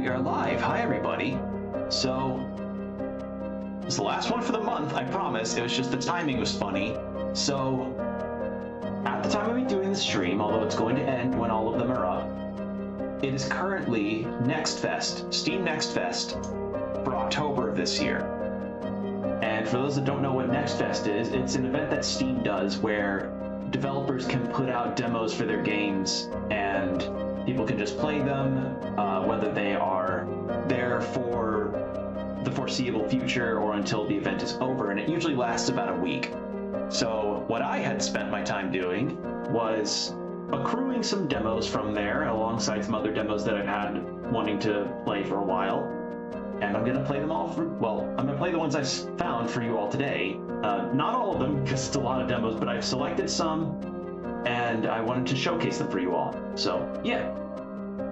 we are live. Hi, everybody. So, it's the last one for the month, I promise. It was just the timing was funny. So, at the time of me doing the stream, although it's going to end when all of them are up, it is currently Next Fest, Steam Next Fest, for October of this year. And for those that don't know what Next Fest is, it's an event that Steam does where developers can put out demos for their games and people can just play them, whether they are there for the foreseeable future or until the event is over, and it usually lasts about a week. So what I had spent my time doing was accruing some demos from there alongside some other demos that I've had wanting to play for a while. And I'm going to play them all I'm going to play the ones I found for you all today. Not all of them, because it's a lot of demos, but I've selected some, and I wanted to showcase them for you all. So, yeah.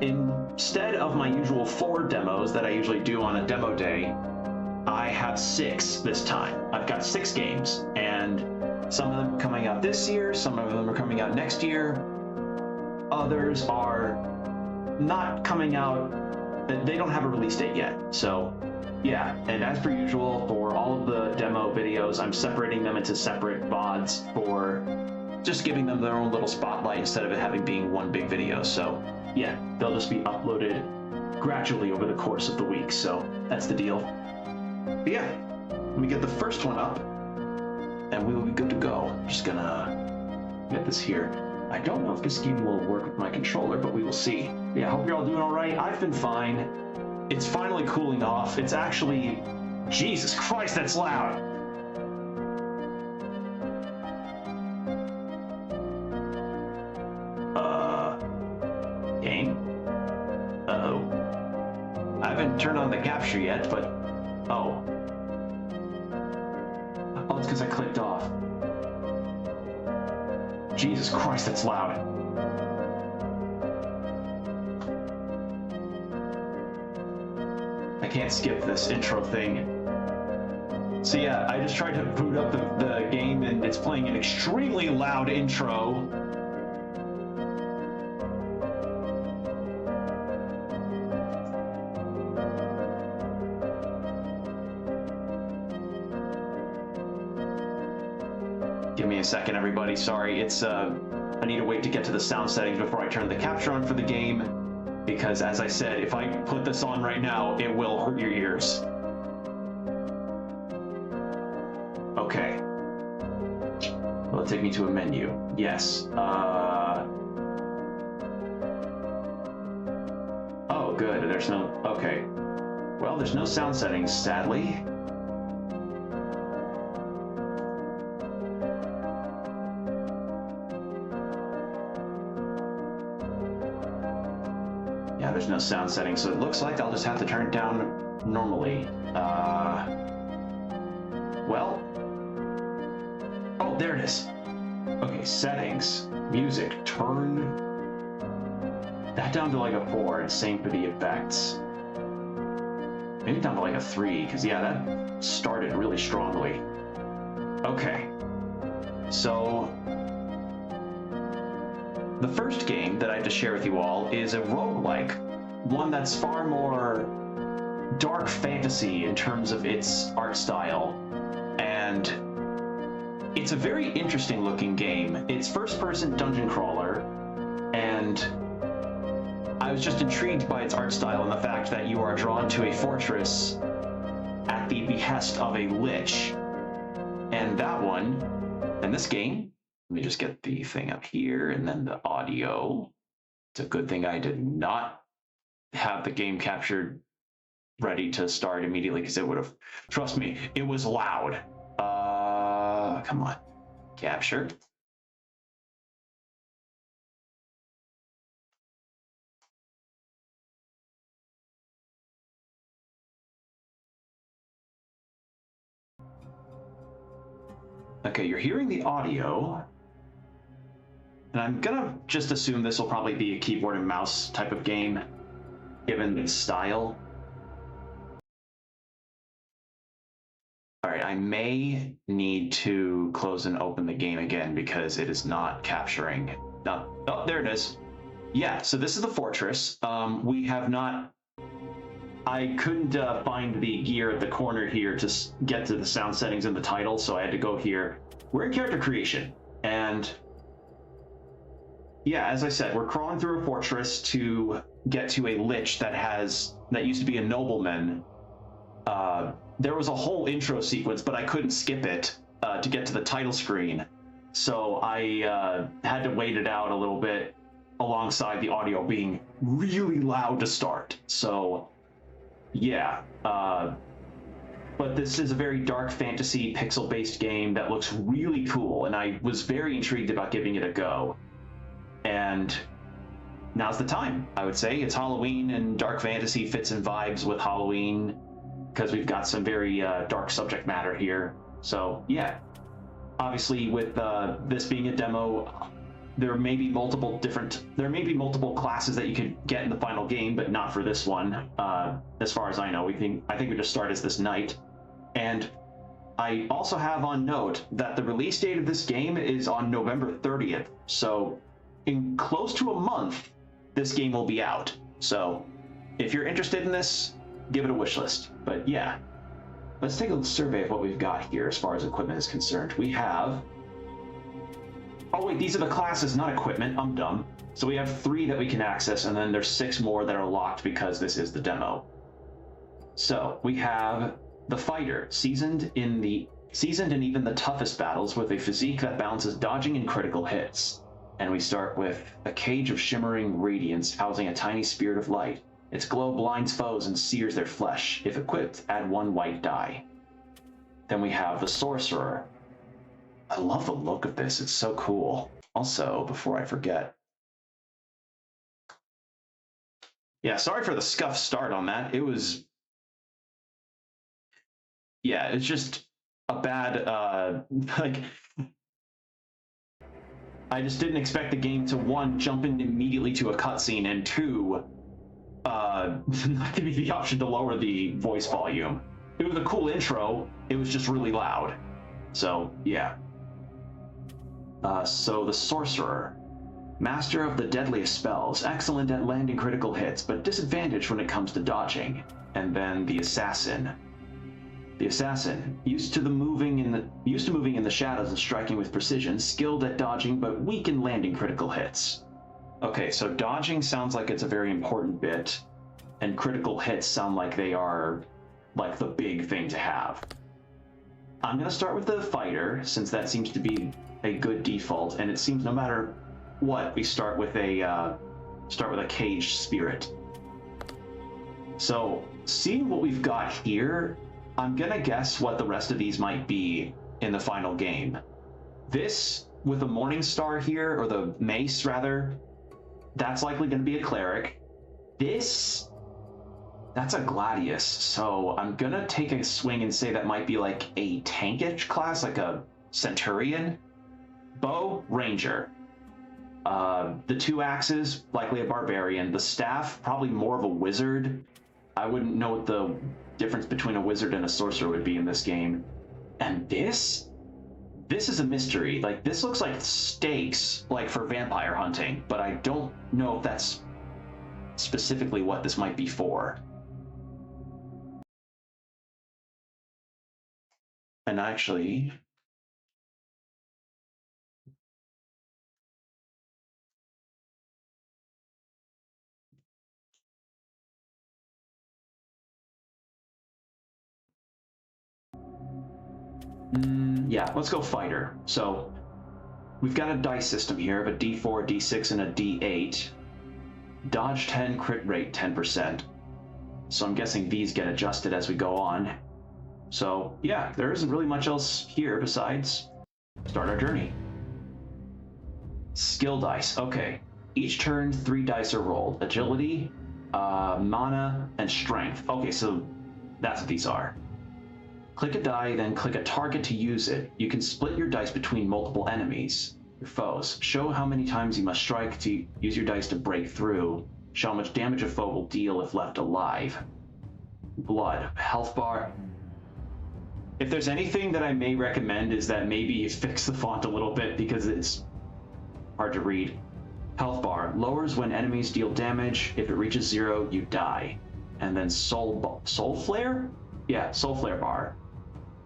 Instead of my usual 4 demos that I usually do on a demo day, I have 6 this time. I've got 6 games, and some of them are coming out this year, some of them are coming out next year, others are not coming out. They don't have a release date yet. So yeah, and as per usual for all of the demo videos, I'm separating them into separate VODs for just giving them their own little spotlight instead of it having being one big video. So yeah, they'll just be uploaded gradually over the course of the week. So that's the deal. But yeah, we get the first one up and we will be good to go. I'm just gonna get this here. I don't know if this game will work with my controller, but we will see. Yeah, I hope you're all doing all right. I've been fine. It's finally cooling off. It's actually... Jesus Christ, that's loud! Game? Uh-oh. I haven't turned on the capture yet, but... Oh. Oh, it's because I clicked off. Jesus Christ, that's loud. I can't skip this intro thing. So yeah, I just tried to boot up the game and it's playing an extremely loud intro. Give me a second, everybody. Sorry, it's I need to wait to get to the sound settings before I turn the capture on for the game, because as I said, if I put this on right now, it will hurt your ears. Okay. Will it take me to a menu? Yes. Oh, good. There's no... Okay. Well, there's no sound settings, sadly. Yeah, there's no sound settings, so it looks like I'll just have to turn it down normally. Well... Oh, there it is. Okay, settings. Music. Turn that down to like a 4, and same for the effects. Maybe down to like a 3, because yeah, that started really strongly. Okay. So... the first game that I have to share with you all is a roguelike, one that's far more dark fantasy in terms of its art style, and it's a very interesting looking game. It's first-person dungeon crawler, and I was just intrigued by its art style and the fact that you are drawn to a fortress at the behest of a lich. And that one, and this game, let me just get the thing up here and then the audio. It's a good thing I did not have the game captured ready to start immediately, because it would have, trust me, it was loud. Come on, capture. Okay, you're hearing the audio. And I'm gonna just assume this will probably be a keyboard and mouse type of game, given its style. All right, I may need to close and open the game again because it is not capturing. No, oh, there it is. Yeah, so this is the fortress. We have not I couldn't find the gear at the corner here to get to the sound settings in the title, so I had to go here. We're in character creation, and yeah, as I said, we're crawling through a fortress to get to a lich that used to be a nobleman. There was a whole intro sequence, but I couldn't skip it to get to the title screen, so I had to wait it out a little bit alongside the audio being really loud to start. So yeah, but this is a very dark fantasy pixel-based game that looks really cool, and I was very intrigued about giving it a go. And now's the time, I would say. It's Halloween, and dark fantasy fits in vibes with Halloween because we've got some very dark subject matter here. So yeah, obviously with this being a demo, there may be multiple classes that you could get in the final game, but not for this one. As far as I know, I think we just start as this knight. And I also have on note that the release date of this game is on November 30th. So in close to a month, this game will be out. So if you're interested in this, give it a wish list. But yeah, let's take a survey of what we've got here as far as equipment is concerned. We have... Oh wait, these are the classes, not equipment. I'm dumb. So we have 3 that we can access, and then there's 6 more that are locked because this is the demo. So we have the fighter, seasoned in even the toughest battles, with a physique that balances dodging and critical hits. And we start with a cage of shimmering radiance housing a tiny spirit of light. Its glow blinds foes and sears their flesh. If equipped, add 1 white die. Then we have the sorcerer. I love the look of this, it's so cool. Also, before I forget... Yeah, sorry for the scuffed start on that. It was... Yeah, it's just a bad, like... I just didn't expect the game to, 1, jump in immediately to a cutscene, and 2, not give me the option to lower the voice volume. It was a cool intro, it was just really loud. So, yeah. So the sorcerer. Master of the deadliest spells, excellent at landing critical hits, but disadvantaged when it comes to dodging. And then the assassin. The assassin, used to moving in the shadows and striking with precision, skilled at dodging but weak in landing critical hits. Okay, so dodging sounds like it's a very important bit, and critical hits sound like they are like the big thing to have. I'm gonna start with the fighter, since that seems to be a good default, and it seems no matter what, we start with a caged spirit. So, seeing what we've got here, I'm gonna guess what the rest of these might be in the final game. This, with the Morning Star here, or the Mace rather, that's likely gonna be a cleric. This, that's a Gladius, so I'm gonna take a swing and say that might be like a tankish class, like a Centurion. Bow, Ranger. The 2 axes, likely a Barbarian. The staff, probably more of a Wizard. I wouldn't know what the difference between a Wizard and a Sorcerer would be in this game. And this is a mystery. Like, this looks like stakes, like for vampire hunting, but I don't know if that's specifically what this might be for. And actually... yeah, let's go fighter. So we've got a dice system here of a D4, D6, and a D8. Dodge 10, crit rate 10%. So I'm guessing these get adjusted as we go on. So yeah, there isn't really much else here besides start our journey. Skill dice. Okay. Each turn, 3 dice are rolled. Agility, mana, and strength. Okay, so that's what these are. Click a die, then click a target to use it. You can split your dice between multiple enemies, your foes. Show how many times you must strike to use your dice to break through. Show how much damage a foe will deal if left alive. Blood. Health bar. If there's anything that I may recommend is that maybe you fix the font a little bit because it's hard to read. Health bar. Lowers when enemies deal damage. If it reaches 0, you die. and then soul flare? Yeah, soul flare bar.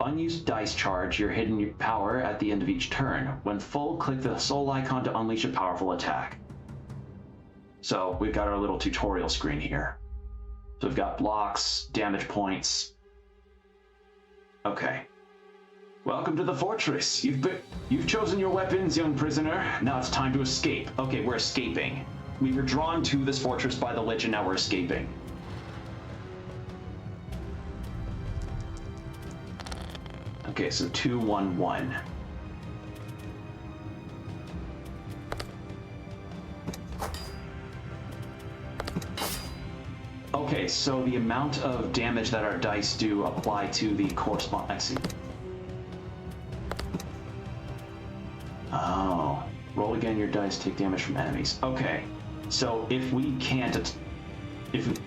Unused dice charge your hidden power at the end of each turn. When full, click the soul icon to unleash a powerful attack. So we've got our little tutorial screen here. So we've got blocks, damage points. Okay. Welcome to the fortress. You've chosen your weapons, young prisoner. Now it's time to escape. Okay, we're escaping. We were drawn to this fortress by the Lich, and now we're escaping. Okay, so 2-1-1. Okay, so the amount of damage that our dice do apply to the corresponding. I see. Oh, roll again. Your dice take damage from enemies. Okay, so if we can't,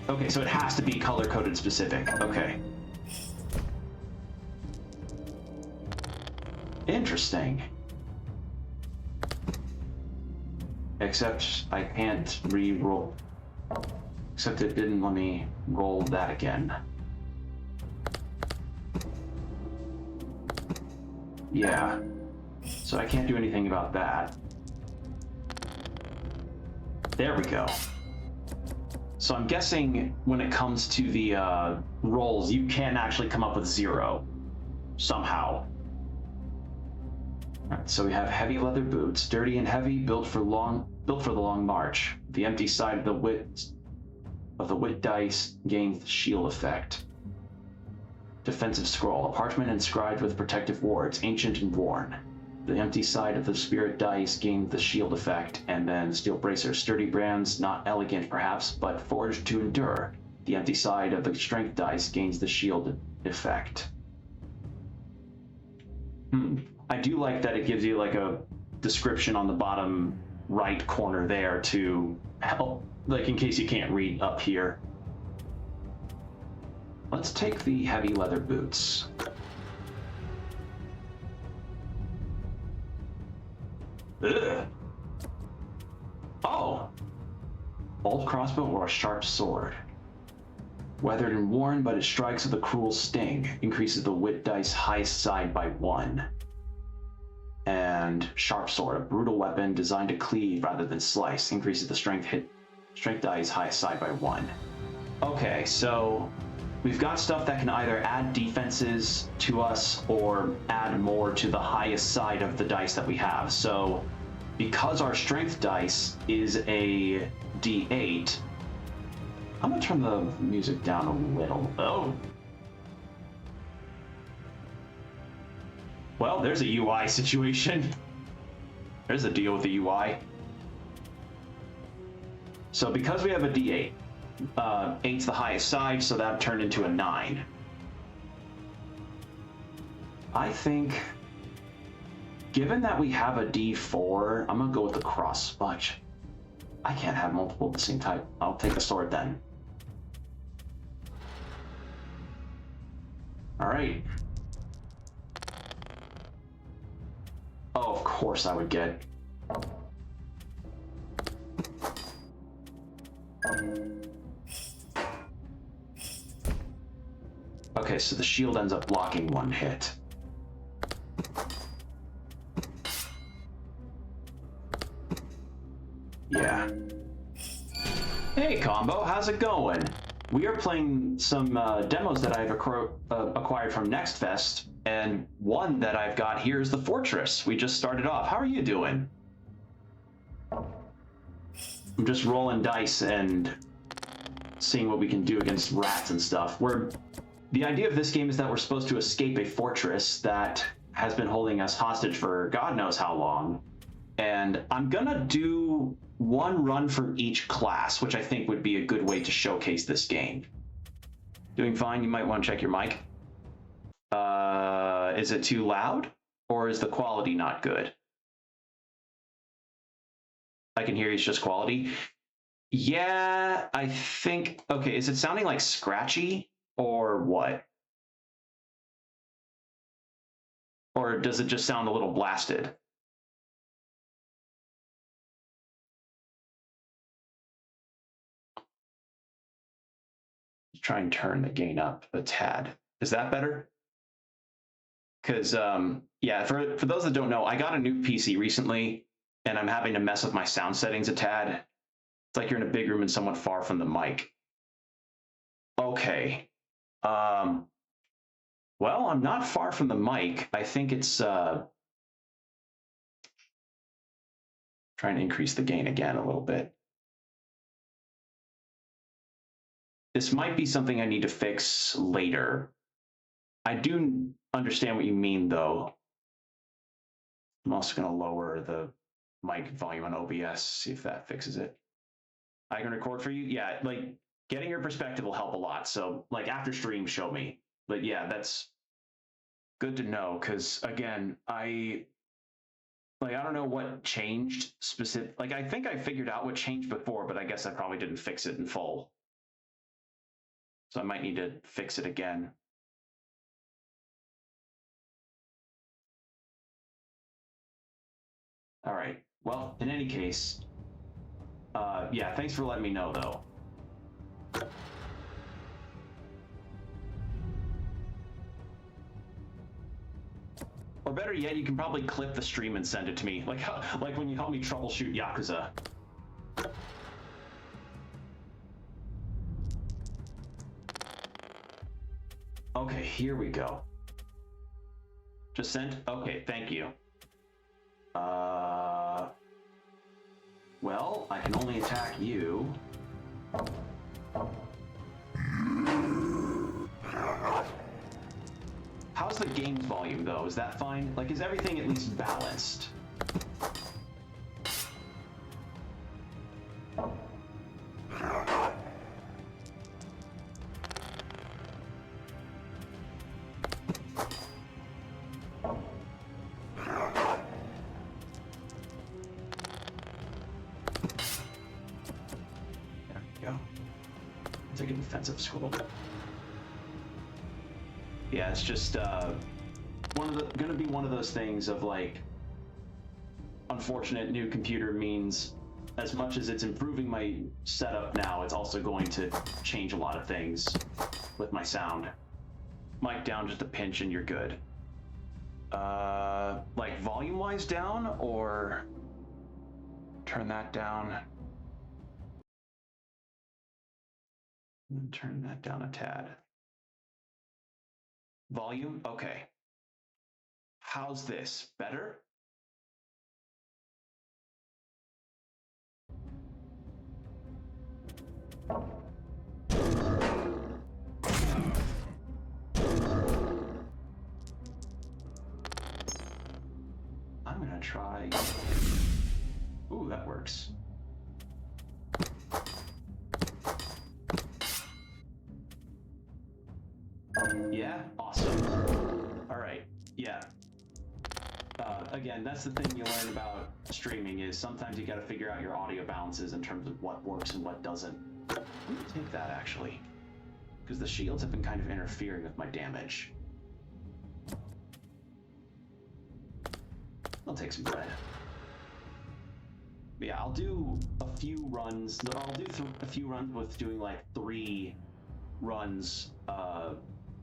okay, so it has to be color-coded specific. Okay. Interesting. Except I can't re-roll. Except it didn't let me roll that again. Yeah. So I can't do anything about that. There we go. So I'm guessing when it comes to the rolls, you can actually come up with 0 somehow. All right, so we have heavy leather boots, sturdy and heavy, built for the long march. The empty side of the wit dice gains the shield effect. Defensive scroll, a parchment inscribed with protective words, ancient and worn. The empty side of the spirit dice gains the shield effect, and then steel bracer, sturdy brands, not elegant perhaps, but forged to endure. The empty side of the strength dice gains the shield effect. I do like that it gives you like a description on the bottom right corner there to help, like in case you can't read up here. Let's take the heavy leather boots. Ugh. Oh! Old crossbow or a sharp sword. Weathered and worn, but it strikes with a cruel sting. Increases the wit dice highest side by 1. And sharp sword, a brutal weapon designed to cleave rather than slice. Increases the strength dice highest side by 1. Okay, so we've got stuff that can either add defenses to us or add more to the highest side of the dice that we have. So because our strength dice is a D8, I'm gonna turn the music down a little. Oh. Well, there's a UI situation. There's a deal with the UI. So because we have a D8, 8's the highest side, so that turned into a 9. I think, given that we have a D4, I'm gonna go with the cross smudge. I can't have multiple of the same type. I'll take the sword then. All right. Oh, of course I would get. Okay, so the shield ends up blocking 1 hit. Yeah. Hey, Combo, how's it going? We are playing some demos that I've acquired from Next Fest, and one that I've got here is the Fortress. We just started off. How are you doing? I'm just rolling dice and seeing what we can do against rats and stuff. The idea of this game is that we're supposed to escape a fortress that has been holding us hostage for God knows how long. And I'm gonna do 1 run for each class, which I think would be a good way to showcase this game. Doing fine, you might want to check your mic. Is it too loud? Or is the quality not good? I can hear it's just quality. Yeah, I think, okay, is it sounding like scratchy or what? Or does it just sound a little blasted? Try and turn the gain up a tad. Is that better? Because yeah, for those that don't know, I got a new PC recently, and I'm having to mess with my sound settings a tad. It's like you're in a big room and somewhat far from the mic. Okay. Well, I'm not far from the mic. I think it's trying to increase the gain again a little bit. This might be something I need to fix later. I do understand what you mean, though. I'm also going to lower the mic volume on OBS, see if that fixes it. I can record for you? Yeah, like getting your perspective will help a lot. So like after stream, show me. But yeah, that's good to know, because again, I don't know what changed specific. Like I think I figured out what changed before, but I guess I probably didn't fix it in full. So I might need to fix it again. All right. Well, in any case, yeah, thanks for letting me know, though. Or better yet, you can probably clip the stream and send it to me, like when you help me troubleshoot Yakuza. Okay, here we go. Just sent? Okay, thank you. Well, I can only attack you. How's the game's volume, though? Is that fine? Like, is everything at least balanced? Defensive swivel. Yeah, it's just gonna be one of those things of like, unfortunate new computer means as much as it's improving my setup now, it's also going to change a lot of things with my sound. Mic down just a pinch and you're good. Like volume-wise down, or turn that down? Turn that down a tad. Volume? Okay. How's this? Better? I'm gonna try. Ooh, that works. Yeah, awesome. All right, yeah. Again, that's the thing you learn about streaming is sometimes you got to figure out your audio balances in terms of what works and what doesn't. I'm gonna take that actually, because the shields have been kind of interfering with my damage. I'll take some bread. But yeah, I'll do a few runs. I'll do a few runs with doing like 3 runs,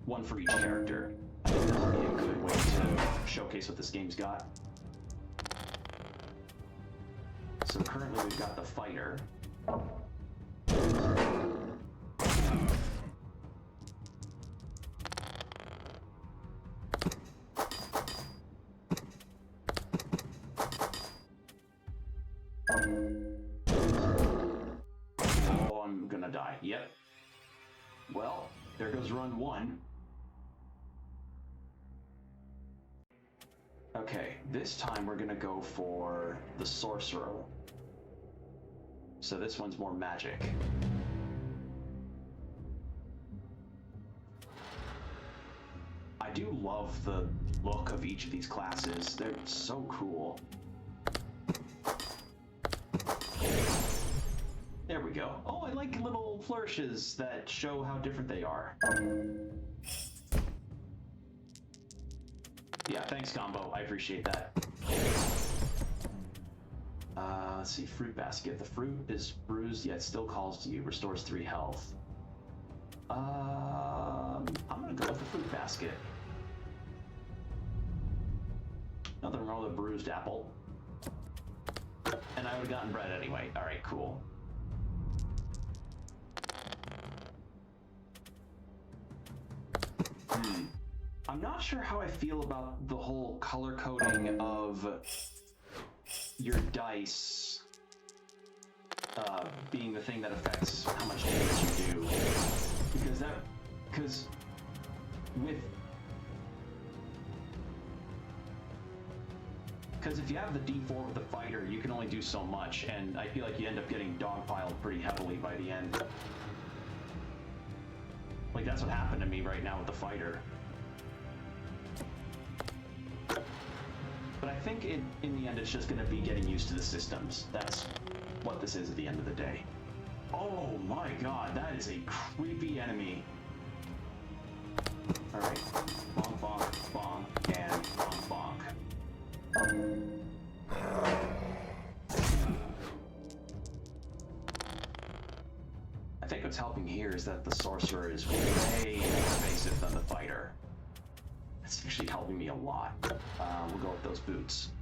one for each character. I think that'll be a good way to showcase what this game's got. So currently we've got the fighter. Oh, I'm gonna die. Yep. Well, there goes run 1. Okay, this time we're gonna go for the sorcerer. So this one's more magic. I do love the look of each of these classes. They're so cool. There we go. Oh, I like little flourishes that show how different they are. Yeah, thanks, Combo. I appreciate that. Let's see, fruit basket. The fruit is bruised, yet still calls to you. Restores 3 health. I'm gonna go with the fruit basket. Nothing wrong with a bruised apple. And I would have gotten bread anyway. Alright, cool. I'm not sure how I feel about the whole color coding of your dice being the thing that affects how much damage you do. Because if you have the D4 with the fighter, you can only do so much, and I feel like you end up getting dogpiled pretty heavily by the end. Like, that's what happened to me right now with the fighter. But I think in the end, it's just going to be getting used to the systems. That's what this is at the end of the day. Oh my god, that is a creepy enemy. Alright, bonk, bonk, bonk, and bonk, bonk. I think what's helping here is that the sorcerer is way more evasive than the fighter. It's actually helping me a lot. We'll go with those boots,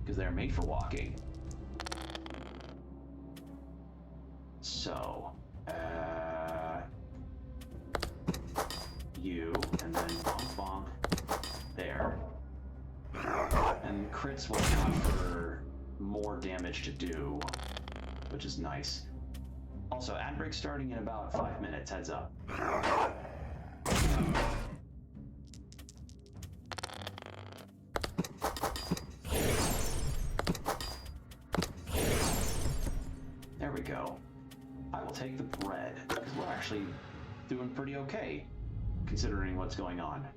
because they're made for walking. So, you, and then bonk bonk, there. And crits will count for more damage to do, which is nice. Also, ad break starting in about 5 minutes, heads up. There we go. I will take the bread, because we're actually doing pretty okay, considering what's going on.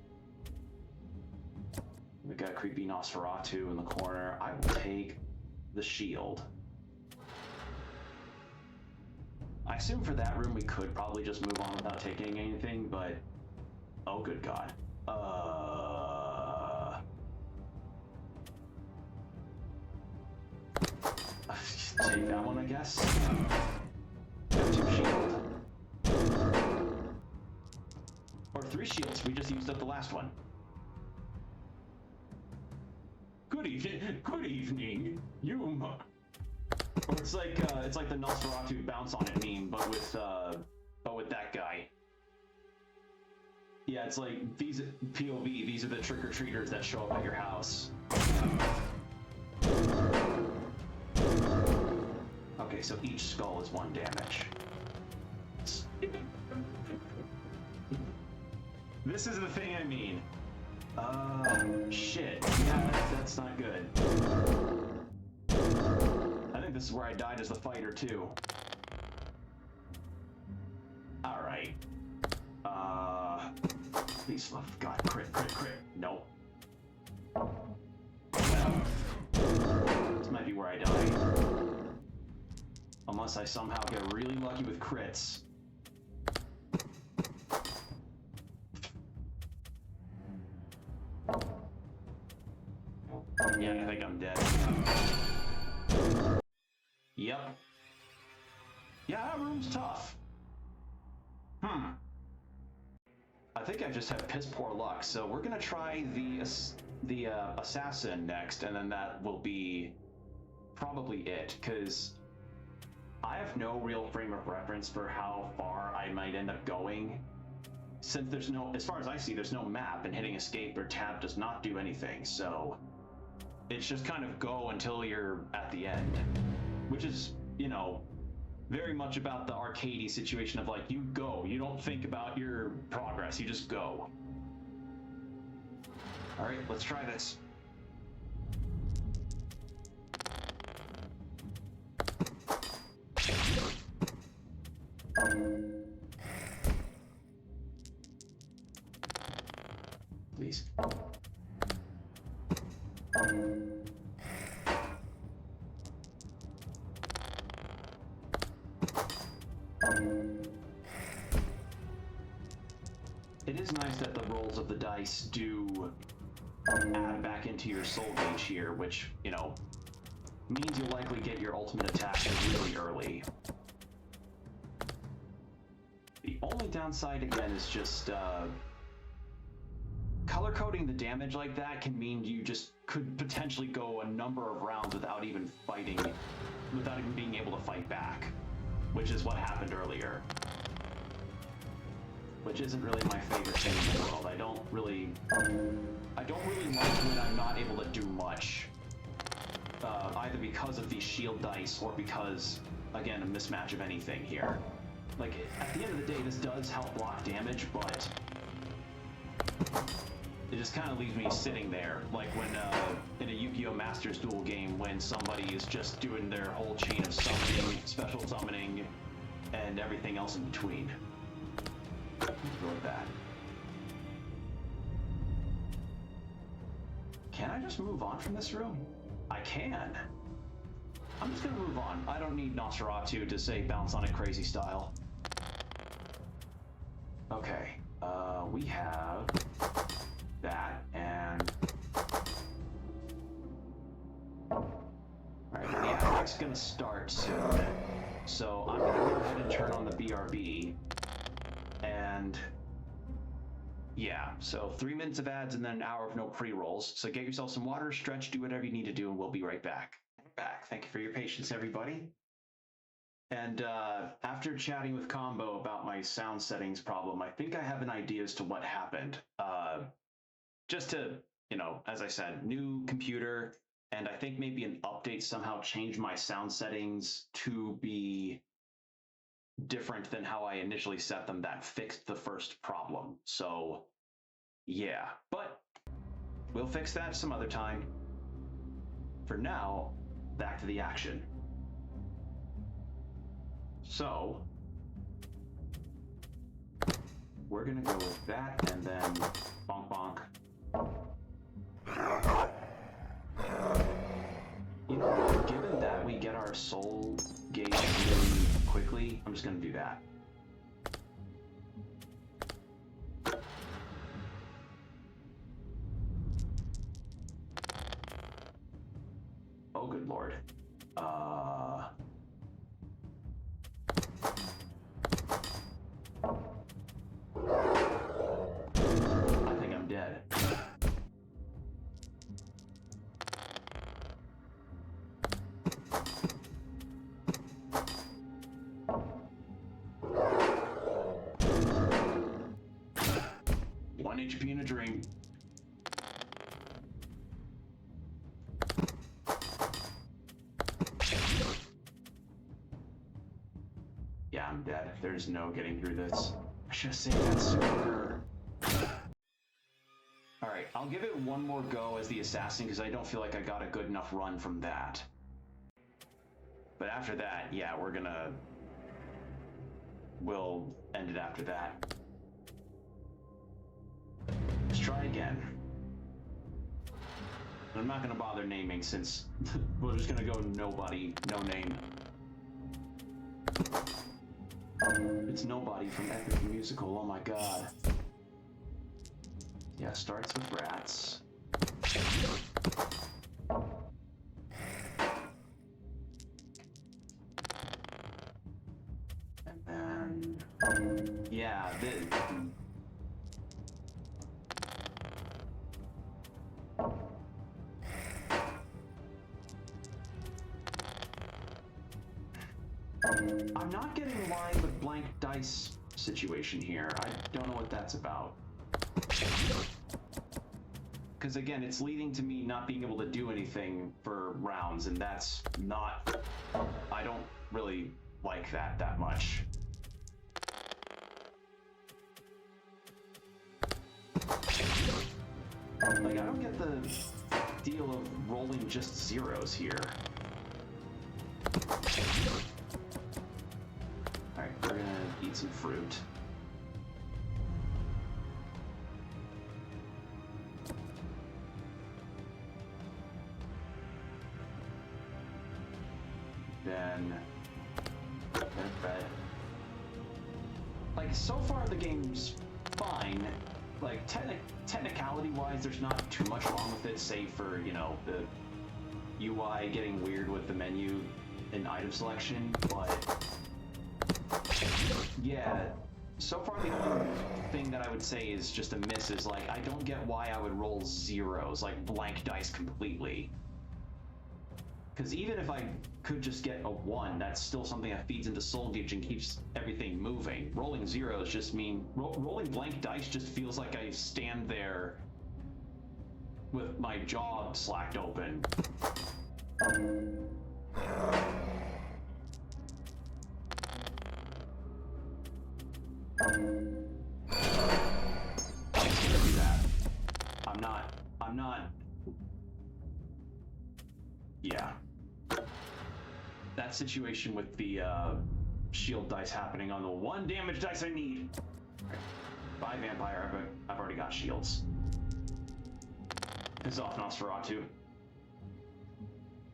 We got a creepy Nosferatu in the corner. I will take the shield. I assume for that room we could probably just move on without taking anything, but... Oh, good God. Take that one, I guess. Got 2 shield. Or 3 shields, we just used up the last one. Good evening, you. Or it's like the Nosferatu bounce on it meme, but with that guy. Yeah, it's like these POV. These are the trick-or-treaters that show up at your house. Okay, so each skull is 1 damage. This is the thing I mean. Shit. Yeah, that's not good. I think this is where I died as the fighter, too. Alright. Please, oh God, crit, crit, crit. Nope. Well, this might be where I die. Unless I somehow get really lucky with crits. Yeah, I think I'm dead. Yep. Yeah, that room's tough. I think I just have piss poor luck, so we're gonna try the assassin next, and then that will be probably it, because I have no real frame of reference for how far I might end up going. Since there's no, as far as I see, there's no map, and hitting escape or tab does not do anything, so it's just kind of go until you're at the end, which is, you know, very much about the arcadey situation of like, you go, you don't think about your progress, you just go. All right, let's try this. Please. It is nice that the rolls of the dice do add back into your soul gauge here, which, you know, means you'll likely get your ultimate attack really early. The only downside, again, is just color coding the damage like that can mean you just could potentially go a number of rounds without even fighting, without even being able to fight back, which is what happened earlier. Which isn't really my favorite thing in the world. I don't really like when I'm not able to do much, either because of these shield dice or because, again, a mismatch of anything here. Like, at the end of the day, this does help block damage, but it just kind of leaves me sitting there, like when in a Yu-Gi-Oh! Masters Duel game, when somebody is just doing their whole chain of summoning, special summoning, and everything else in between. Go with that. Can I just move on from this room? I can. I'm just gonna move on. I don't need Nosferatu to say bounce on it crazy style. Okay, we have that, and alright, the attack's gonna start soon. So I'm gonna go ahead and turn on the BRB. And yeah, so 3 minutes of ads and then an hour of no pre-rolls. So get yourself some water, stretch, do whatever you need to do, and we'll be right back. Thank you for your patience, everybody. And after chatting with Combo about my sound settings problem, I think I have an idea as to what happened. Just to, you know, as I said, new computer, and I think maybe an update somehow changed my sound settings to be different than how I initially set them. That fixed the first problem. So yeah, but we'll fix that some other time. For now, back to the action. So we're gonna go with that and then bonk bonk. You know what, given that we get our soul gauge really quickly, I'm just gonna do that. Oh, good lord. I think I'm dead. One HP in a dream. Yeah, I'm dead. There's no getting through this. I should have saved that sooner. Alright, I'll give it one more go as the assassin because I don't feel like I got a good enough run from that. But after that, yeah, we'll end it after that. Let's try again. I'm not gonna bother naming since we're just gonna go nobody, no name. It's nobody from Epic Musical, oh my god. Yeah, starts with rats. And then, yeah, I'm not getting lined with blank dice situation here. I don't know what that's about. Because again, it's leading to me not being able to do anything for rounds, and that's not... I don't really like that much. Like, I don't get the deal of rolling just zeros here. Alright, we're gonna eat some fruit. Then... bread. Like, so far the game's fine. Like, technicality-wise, there's not too much wrong with it, save for, you know, the UI getting weird with the menu and item selection, but... yeah, So far, the only thing that I would say is just a miss is, like, I don't get why I would roll zeros, like blank dice completely. Because even if I could just get a 1, that's still something that feeds into soul gauge and keeps everything moving. Rolling zeros just mean... rolling blank dice just feels like I stand there with my jaw slacked open. I'm not... Yeah. That situation with the shield dice happening on the 1 damage dice I need. By vampire, I've already got shields. Piss off, Nosferatu.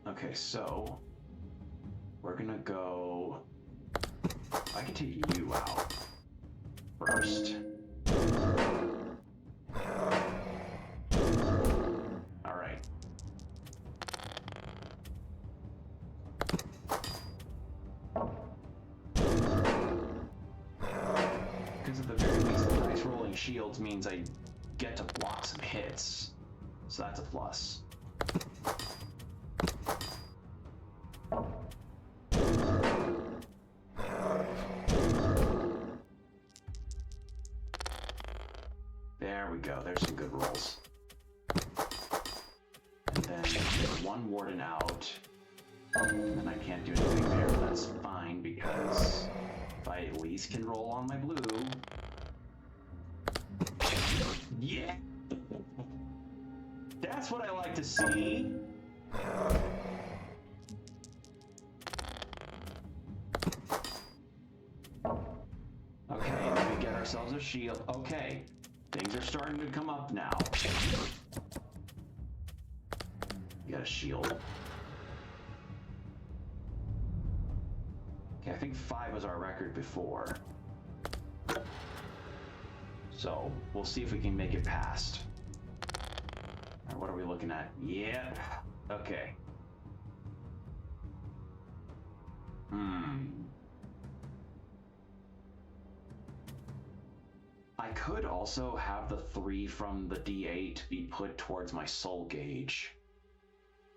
Okay, so we're gonna go... I can take you out first. Alright. Because at the very least, the dice rolling shields means I get to block some hits. So that's a plus. There we go, there's some good rolls. And then get 1 warden out. And I can't do anything there, but that's fine because if I at least can roll on my blue. Yeah! That's what I like to see. Okay, then we get ourselves a shield. Okay, things are starting to come up now. We got a shield. Okay, I think 5 was our record before. So, we'll see if we can make it past. Alright, what are we looking at? Yeah. Okay. I could also have the 3 from the D8 be put towards my soul gauge.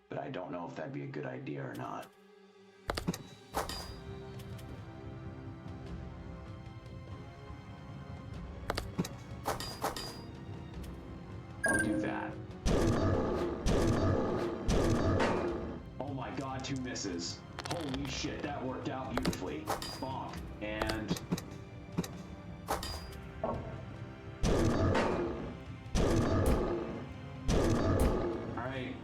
But I don't know if that'd be a good idea or not. I'll do that. Oh my god, 2 misses. Holy shit, that worked out beautifully. Bonk. And... Alright.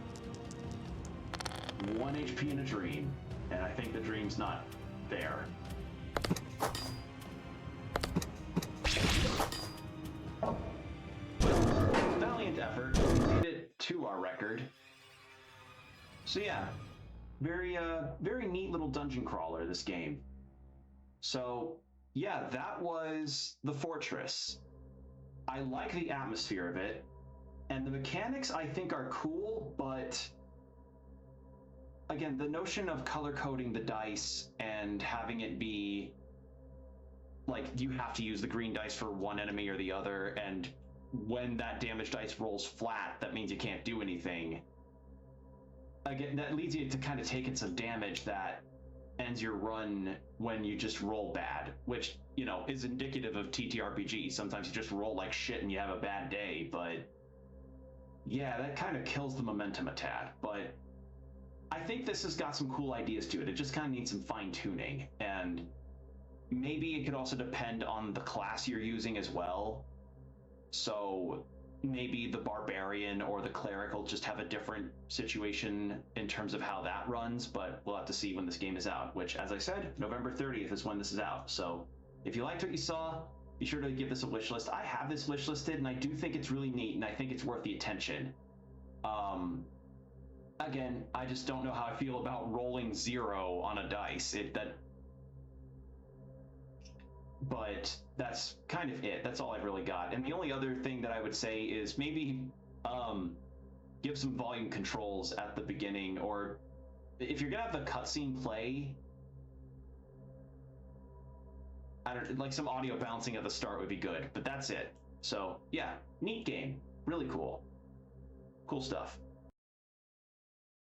1 HP in a dream. And I think the dream's not there. Valiant effort. We made it to our record. So yeah, very neat little dungeon crawler, this game. So yeah, that was the Fortress. I like the atmosphere of it, and the mechanics I think are cool, but again, the notion of color coding the dice and having it be like you have to use the green dice for one enemy or the other, and when that damage dice rolls flat, that means you can't do anything. Again, that leads you to kind of taking some damage that ends your run when you just roll bad, which, you know, is indicative of TTRPG. Sometimes you just roll like shit and you have a bad day, but yeah, that kind of kills the momentum a tad. But I think this has got some cool ideas to it. It just kind of needs some fine tuning, and maybe it could also depend on the class you're using as well. So maybe the barbarian or the cleric will just have a different situation in terms of how that runs, but we'll have to see when this game is out, which, as I said, November 30th is when this is out. So if you liked what you saw, be sure to give this a wish list. I have this wish listed, and I do think it's really neat, and I think it's worth the attention. Again, I just don't know how I feel about rolling 0 on a dice. But that's kind of it. That's all I've really got. And the only other thing that I would say is maybe give some volume controls at the beginning, or if you're gonna have the cutscene play, I don't like some audio bouncing at the start would be good, but that's it. So yeah, neat game, really cool stuff.